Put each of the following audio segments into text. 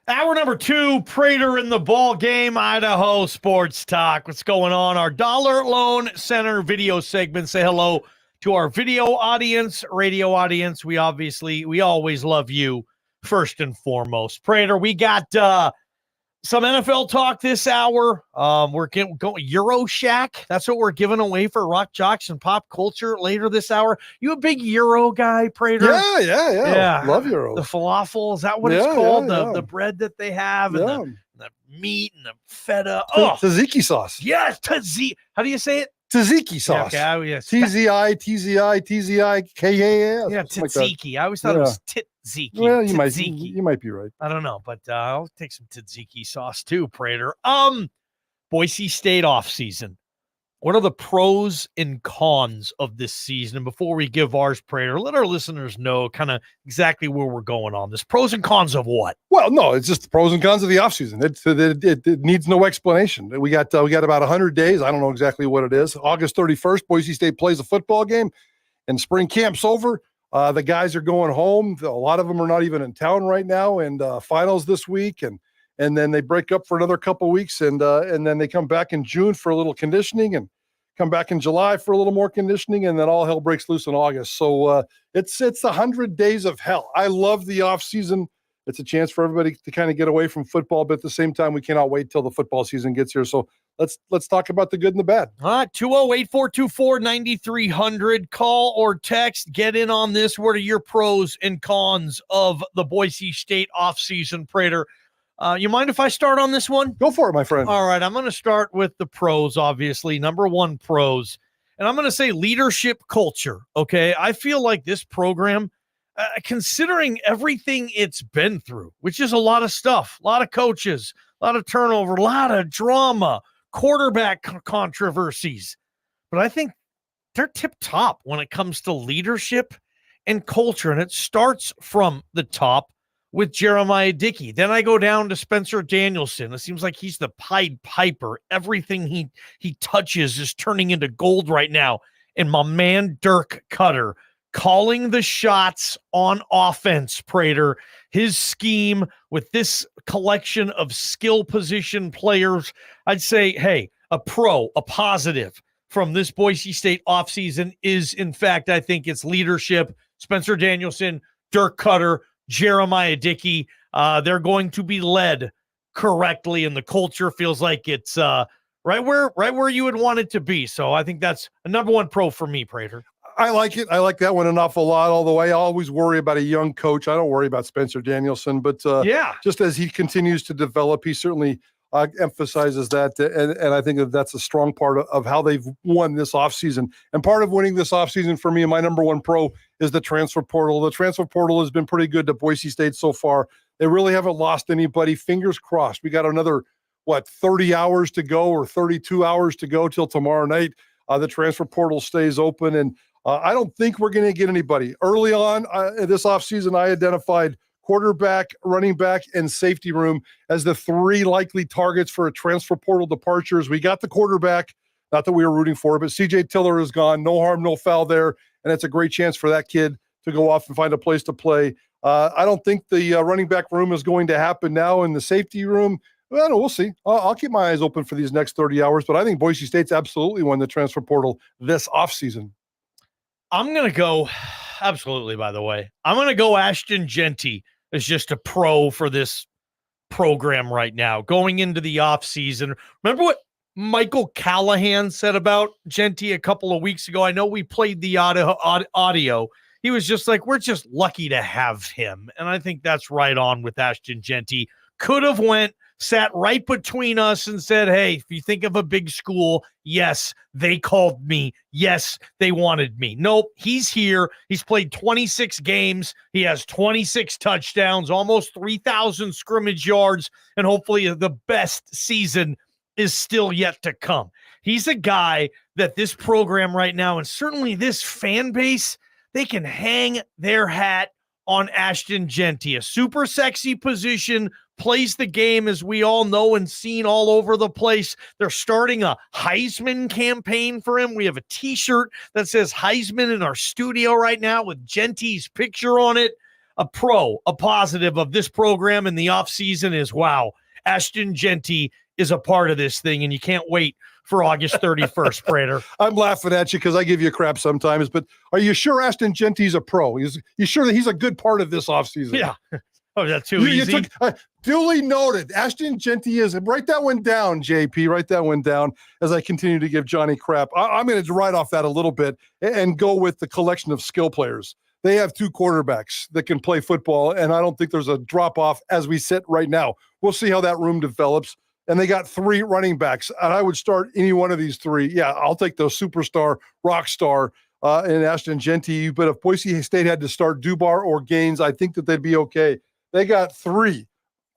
Hour number 2, Prater in the ball game, Idaho Sports Talk. What's going on? Our Dollar Loan Center video segment. Say hello to our video audience, radio audience. We always love you first and foremost. Prater, we got some NFL talk this hour. We're going Euro Shack. That's what we're giving away for Rock Jocks and Pop Culture later this hour. You a big Euro guy, Prater? Yeah. Love Euro. The falafel, is that what it's called? Yeah. The bread that they have and the meat and the feta. Tzatziki sauce. Yes, tzatziki. How do you say it? Tzatziki sauce. Yeah, okay, yes. TZI, KAS. Yeah, tzatziki. I always thought it was tzatziki. Well, you might be right. I don't know, but I'll take some tzatziki sauce too, Prater. Boise State offseason. What are the pros and cons of this season? And before we give ours, Prater, let our listeners know kind of exactly where we're going on this. Pros and cons of what? Well, no, it's just the pros and cons of the offseason. It needs no explanation. We got about 100 days. I don't know exactly what it is. August 31st, Boise State plays a football game, and spring camp's over. The guys are going home. A lot of them are not even in town right now, and finals this week, and then they break up for another couple weeks, and then they come back in June for a little conditioning, and come back in July for a little more conditioning, and then all hell breaks loose in August. So it's 100 days of hell. I love the off season. It's a chance for everybody to kind of get away from football, but at the same time, we cannot wait till the football season gets here. So let's talk about the good and the bad. All right, 208-424-9300. Call or text. Get in on this. What are your pros and cons of the Boise State offseason, Prater? You mind if I start on this one? Go for it, my friend. All right, I'm going to start with the pros, obviously. Number one, pros. And I'm going to say leadership culture, okay? I feel like this program, considering everything it's been through, which is a lot of stuff, a lot of coaches, a lot of turnover, a lot of drama, quarterback controversies. But I think they're tip-top when it comes to leadership and culture, and it starts from the top with Jeremiah Dickey. Then I go down to Spencer Danielson. It seems like he's the Pied Piper. Everything he touches is turning into gold right now. And my man, Dirk Cutter, calling the shots on offense, Prater. His scheme with this collection of skill position players, I'd say, hey, a pro, a positive from this Boise State offseason is, in fact, I think it's leadership. Spencer Danielson, Dirk Cutter, Jeremiah Dickey, they're going to be led correctly, and the culture feels like it's right where you would want it to be. So I think that's a number one pro for me, Prater. I like it. I like that one an awful lot. Although I always worry about a young coach. I don't worry about Spencer Danielson, but just as he continues to develop, he certainly emphasizes that, and I think that's a strong part of how they've won this offseason. And part of winning this offseason for me, and my number one pro, is the transfer portal. The transfer portal has been pretty good to Boise State so far. They really haven't lost anybody. Fingers crossed. We got another, 30 hours to go or 32 hours to go till tomorrow night. The transfer portal stays open, and I don't think we're going to get anybody. Early on this offseason, I identified quarterback, running back, and safety room as the three likely targets for a transfer portal departures. We got the quarterback, not that we were rooting for, but CJ Tiller is gone. No harm, no foul there, and it's a great chance for that kid to go off and find a place to play. I don't think the running back room is going to happen now. In the safety room, well, no, we'll see. I'll keep my eyes open for these next 30 hours, but I think Boise State's absolutely won the transfer portal this offseason. I'm going to go, absolutely, by the way, I'm going to go Ashton Genty as just a pro for this program right now. Going into the offseason, remember what Michael Callahan said about Genty a couple of weeks ago? I know we played the audio. He was just like, we're just lucky to have him. And I think that's right on with Ashton Genty. Could have sat right between us and said, hey, if you think of a big school, yes, they called me. Yes, they wanted me. Nope, he's here. He's played 26 games. He has 26 touchdowns, almost 3,000 scrimmage yards, and hopefully the best season is still yet to come. He's a guy that this program right now, and certainly this fan base, they can hang their hat on Ashton Genty, a super sexy position, plays the game as we all know and seen all over the place. They're starting a Heisman campaign for him. We have a t-shirt that says Heisman in our studio right now with Genty's picture on it. a positive of this program in the offseason is, wow, Ashton Genty is a part of this thing, and you can't wait for August 31st, Prater. I'm laughing at you because I give you crap sometimes, but are you sure Ashton Genty's a pro? You sure that he's a good part of this offseason? Yeah. Oh, that's too easy. Duly noted. Ashton Genty is. Write that one down, JP. Write that one down as I continue to give Johnny crap. I'm going to write off that a little bit and go with the collection of skill players. They have 2 quarterbacks that can play football, and I don't think there's a drop-off as we sit right now. We'll see how that room develops. And they got 3 running backs, and I would start any one of these 3. Yeah, I'll take the superstar, rock star, and Ashton Genty. But if Boise State had to start Dubar or Gaines, I think that they'd be okay. They got 3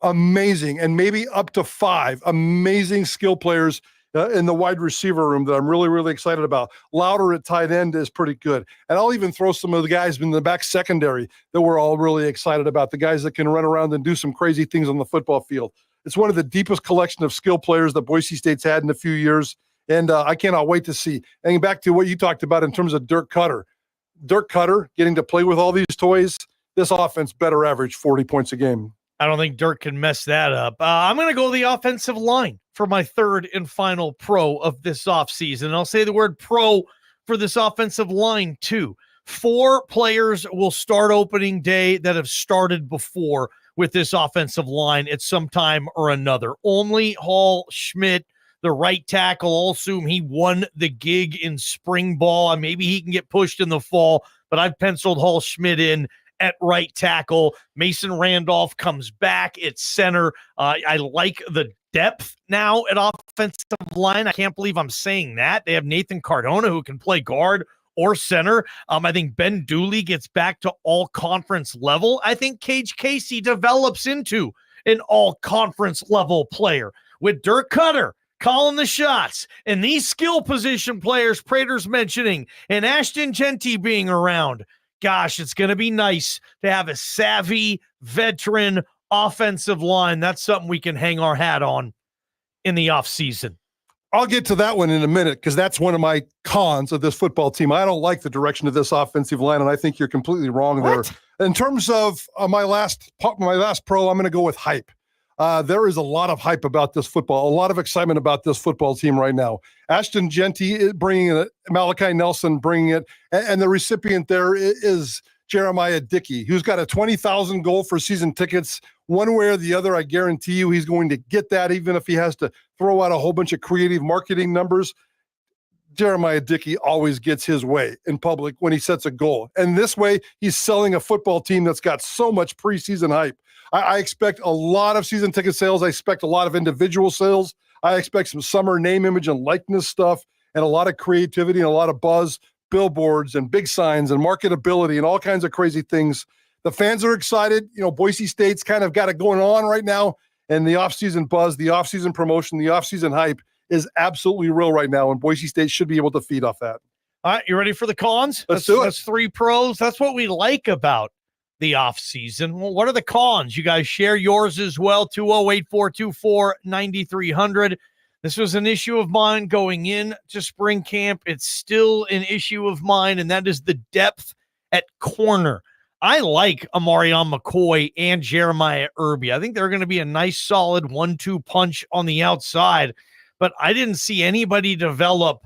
amazing, and maybe up to 5 amazing skill players in the wide receiver room that I'm really, really excited about. Louder at tight end is pretty good. And I'll even throw some of the guys in the back secondary that we're all really excited about, the guys that can run around and do some crazy things on the football field. It's one of the deepest collection of skill players that Boise State's had in a few years, and I cannot wait to see. And back to what you talked about in terms of Dirk Cutter. Dirk Cutter getting to play with all these toys, this offense better average 40 points a game. I don't think Dirk can mess that up. I'm going to go the offensive line for my third and final pro of this offseason. I'll say the word pro for this offensive line, too. 4 players will start opening day that have started before with this offensive line at some time or another. Only Hall Schmidt, the right tackle. I'll assume he won the gig in spring ball, and maybe he can get pushed in the fall, but I've penciled Hall Schmidt in at right tackle. Mason Randolph comes back at center. I like the depth now at offensive line. I can't believe I'm saying that. They have Nathan Cardona who can play guard or center. I think Ben Dooley gets back to all-conference level. I think Cage Casey develops into an all-conference level player with Dirk Cutter calling the shots, and these skill position players Prater's mentioning, and Ashton Genty being around. Gosh, it's going to be nice to have a savvy, veteran offensive line. That's something we can hang our hat on in the offseason. I'll get to that one in a minute because that's one of my cons of this football team. I don't like the direction of this offensive line, and I think you're completely wrong there. In terms of my last pro, I'm going to go with hype. There is a lot of hype about this football, a lot of excitement about this football team right now. Ashton Genty bringing it, Malachi Nelson bringing it, and the recipient there is Jeremiah Dickey, who's got a 20,000 goal for season tickets. One way or the other, I guarantee you he's going to get that, even if he has to throw out a whole bunch of creative marketing numbers. Jeremiah Dickey always gets his way in public when he sets a goal. And this way, he's selling a football team that's got so much preseason hype. I expect a lot of season ticket sales. I expect a lot of individual sales. I expect some summer name, image, and likeness stuff, and a lot of creativity and a lot of buzz, billboards and big signs and marketability and all kinds of crazy things. The fans are excited. You know, Boise State's kind of got it going on right now, and the offseason buzz, the offseason promotion, the offseason hype is absolutely real right now, and Boise State should be able to feed off that. All right, you ready for the cons? Let's do it. That's 3 pros. That's what we like about the offseason. Well, what are the cons? You guys share yours as well. 208-424-9300. This was an issue of mine going in to spring camp. It's still an issue of mine, and that is the depth at corner. I like Amarion McCoy and Jeremiah Irby. I think they're going to be a nice, solid 1-2 punch on the outside, but I didn't see anybody develop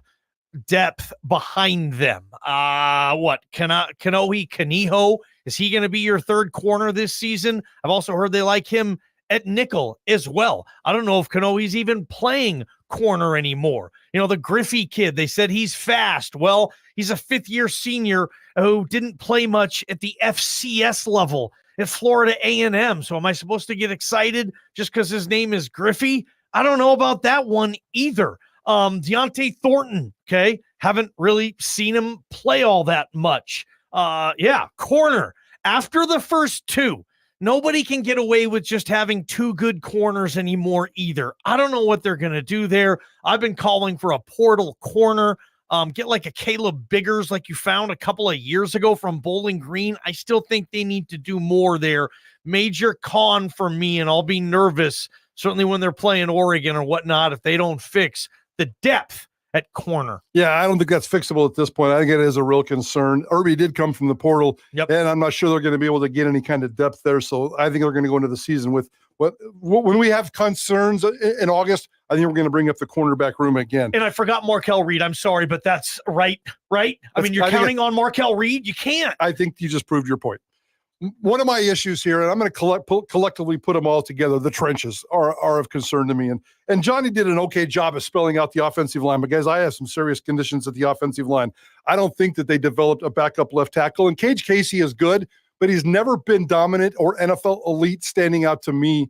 depth behind them. Kanohe Kaniho, is he going to be your third corner this season? I've also heard they like him at nickel as well. I don't know if Kanohe's even playing corner anymore. You know, the Griffey kid, they said he's fast. Well, he's a 5th-year senior who didn't play much at the FCS level at Florida A&M. So am I supposed to get excited just because his name is Griffey? I don't know about that one either. Deontay Thornton, okay? Haven't really seen him play all that much. Corner. After the first 2, nobody can get away with just having 2 good corners anymore either. I don't know what they're going to do there. I've been calling for a portal corner. Get like a Caleb Biggers like you found a couple of years ago from Bowling Green. I still think they need to do more there. Major con for me, and I'll be nervous, certainly when they're playing Oregon or whatnot, if they don't fix the depth at corner. Yeah, I don't think that's fixable at this point. I think it is a real concern. Irby did come from the portal, and I'm not sure they're going to be able to get any kind of depth there. So I think they're going to go into the season with when we have concerns in August, I think we're going to bring up the cornerback room again. And I forgot Markel Reed. I'm sorry, but that's right? I mean, you're counting on Markel Reed? You can't. I think you just proved your point. One of my issues here, and I'm going to collectively put them all together, the trenches are of concern to me. And Johnny did an okay job of spelling out the offensive line. But, guys, I have some serious conditions at the offensive line. I don't think that they developed a backup left tackle. And Cage Casey is good, but he's never been dominant or NFL elite standing out to me.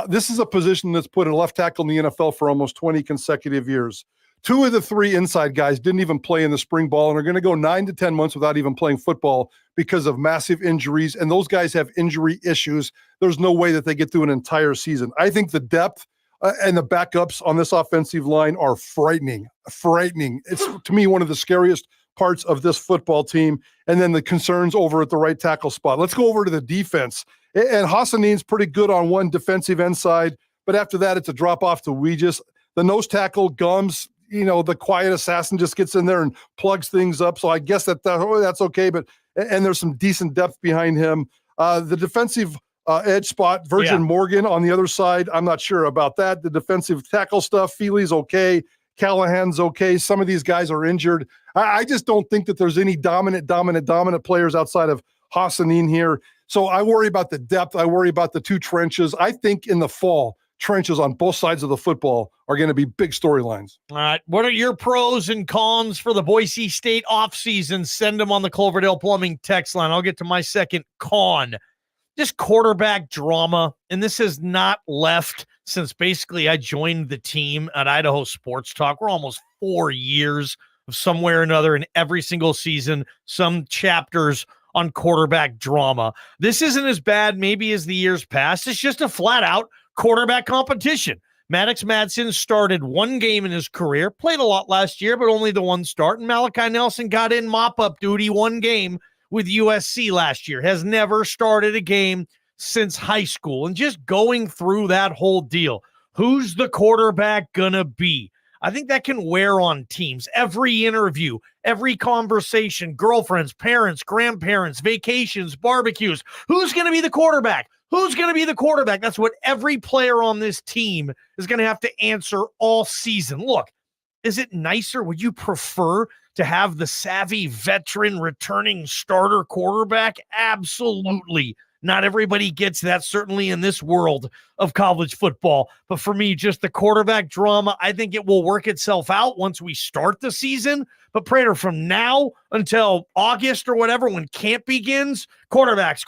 This is a position that's put a left tackle in the NFL for almost 20 consecutive years. 2 of the 3 inside guys didn't even play in the spring ball and are going to go 9 to 10 months without even playing football because of massive injuries. And those guys have injury issues. There's no way that they get through an entire season. I think the depth and the backups on this offensive line are frightening. It's, to me, one of the scariest parts of this football team. And then the concerns over at the right tackle spot. Let's go over to the defense. And Hassanin's pretty good on one defensive end side, but after that, it's a drop off to Weegis. The nose tackle, Gums, the quiet assassin just gets in there and plugs things up. So I guess that's okay. But and there's some decent depth behind him. The defensive edge spot, Virgin Morgan on the other side, I'm not sure about that. The defensive tackle stuff, Feely's okay. Callahan's okay. Some of these guys are injured. I just don't think that there's any dominant players outside of Hassanin here. So I worry about the depth. I worry about the 2 trenches. I think in the fall, trenches on both sides of the football are going to be big storylines. All right. What are your pros and cons for the Boise State offseason? Send them on the Cloverdale Plumbing text line. I'll get to my second con. Just quarterback drama. And this has not left since basically I joined the team at Idaho Sports Talk. We're almost 4 years of somewhere or another in every single season, some chapters on quarterback drama. This isn't as bad maybe as the years past. It's just a flat out quarterback competition. Maddox Madsen started 1 game in his career, played a lot last year, but only the 1 start. And Malachi Nelson got in mop-up duty 1 game with USC last year, has never started a game since high school. And just going through that whole deal, who's the quarterback gonna be? I think that can wear on teams. Every interview, every conversation, girlfriends, parents, grandparents, vacations, barbecues. Who's going to be the quarterback? Who's going to be the quarterback? That's what every player on this team is going to have to answer all season. Look, is it nicer? Would you prefer to have the savvy veteran returning starter quarterback? Absolutely. Not everybody gets that, certainly in this world of college football. But for me, just the quarterback drama, I think it will work itself out once we start the season. But Prater, from now until August or whatever, when camp begins, quarterbacks.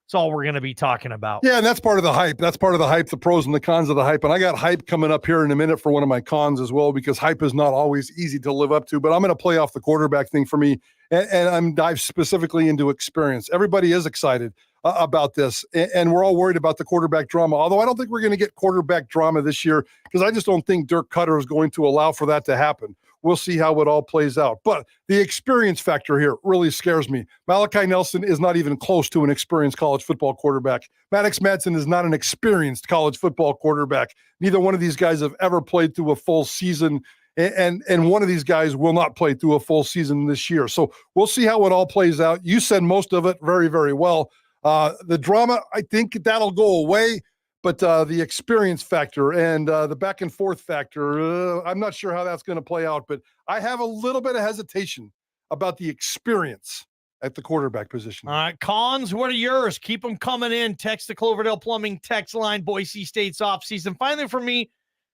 That's all we're going to be talking about. Yeah, and that's part of the hype. That's part of the hype, the pros and the cons of the hype. And I got hype coming up here in a minute for one of my cons as well, because hype is not always easy to live up to. But I'm going to play off the quarterback thing for me, and I'm dive specifically into experience. Everybody is excited about this, and we're all worried about the quarterback drama, although I don't think we're going to get quarterback drama this year, because I just don't think Dirk Cutter is going to allow for that to happen. We'll see how it all plays out. But the experience factor here really scares me. Malachi Nelson is not even close to an experienced college football quarterback. Maddox Madsen is not an experienced college football quarterback. Neither one of these guys have ever played through a full season, and one of these guys will not play through a full season this year. So we'll see how it all plays out. You said most of it very, very well. The drama, I think that'll go away. But the experience factor and the back and forth factor, I'm not sure how that's going to play out. But I have a little bit of hesitation about the experience at the quarterback position. All right, cons, what are yours? Keep them coming in. Text the Cloverdale Plumbing text line, Boise State's offseason. Finally, for me,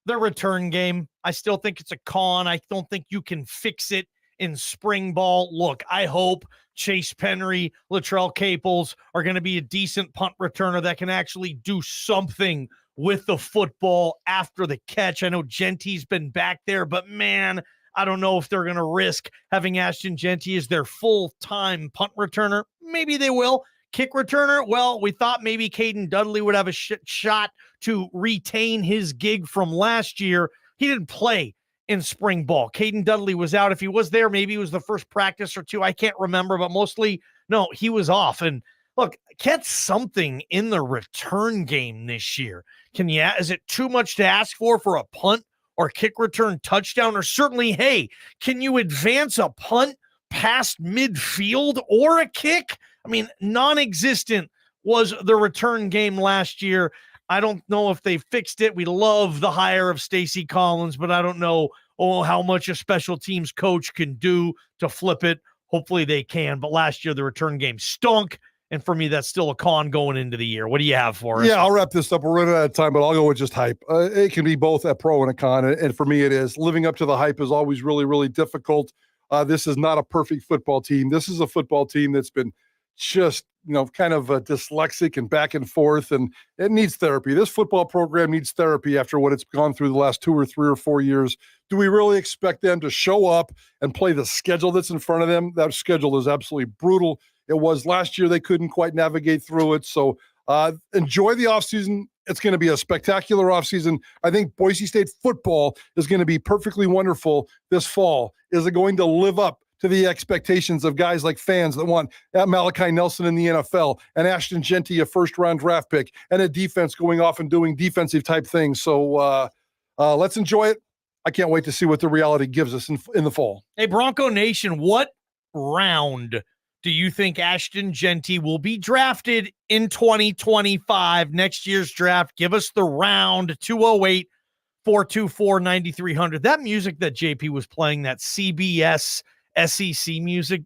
the return game. I still think it's a con. I don't think you can fix it in spring ball. Look, I hope Chase Penry, Latrell Caples are going to be a decent punt returner that can actually do something with the football after the catch. I know Genty's been back there, but man, I don't know if they're going to risk having Ashton Genty as their full-time punt returner. Maybe they will. Kick returner, well, we thought maybe Caden Dudley would have a shot to retain his gig from last year. He didn't play in spring ball. Caden Dudley was out. If he was there, maybe it was the first practice or two. I can't remember, but mostly, no, he was off. And look, get something in the return game this year. Is it too much to ask for a punt or kick return touchdown, or certainly, hey, can you advance a punt past midfield or a kick? I mean, non-existent was the return game last year. I don't know if they fixed it. We love the hire of Stacey Collins, but I don't know how much a special teams coach can do to flip it. Hopefully they can. But last year, the return game stunk. And for me, that's still a con going into the year. What do you have for us? Yeah, I'll wrap this up. We're running out of time, but I'll go with just hype. It can be both a pro and a con. And for me, it is. Living up to the hype is always really, really difficult. This is not a perfect football team. This is a football team that's been just, kind of dyslexic and back and forth, and it needs therapy. This football program needs therapy after what it's gone through the last 2 or 3 or 4 years. Do we really expect them to show up and play the schedule that's in front of them? That schedule is absolutely brutal. It was last year. They couldn't quite navigate through it. So enjoy the offseason. It's going to be a spectacular offseason. I think Boise State football is going to be perfectly wonderful this fall. Is it going to live up to the expectations of guys like fans that want Malachi Nelson in the NFL and Ashton Genty, a first-round draft pick, and a defense going off and doing defensive type things? So let's enjoy it. I can't wait to see what the reality gives us in the fall. Hey, Bronco Nation, what round do you think Ashton Genty will be drafted in 2025, next year's draft? Give us the round, 208-424-9300. That music that JP was playing, that CBS SEC music,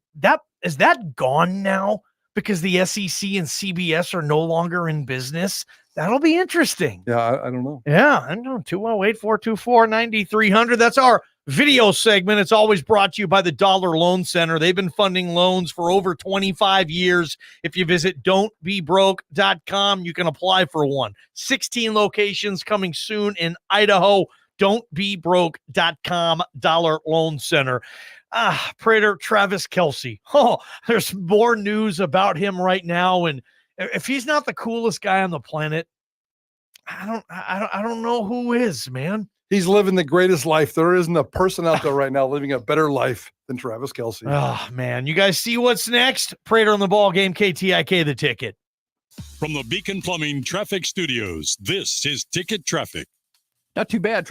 is that gone now because the SEC and CBS are no longer in business? That'll be interesting. Yeah, I don't know. Yeah, I know. 208-424-9300. That's our video segment. It's always brought to you by the Dollar Loan Center. They've been funding loans for over 25 years. If you visit don'tbebroke.com, you can apply for one. 16 locations coming soon in Idaho. Don'tbebroke.com, Dollar Loan Center. Prater, Travis Kelce. Oh, there's more news about him right now. And if he's not the coolest guy on the planet, I don't know who is, man. He's living the greatest life. There isn't a person out there right now living a better life than Travis Kelce. Oh, man. You guys see what's next? Prater on the ball game, KTIK the Ticket. From the Beacon Plumbing Traffic Studios, this is Ticket Traffic. Not too bad.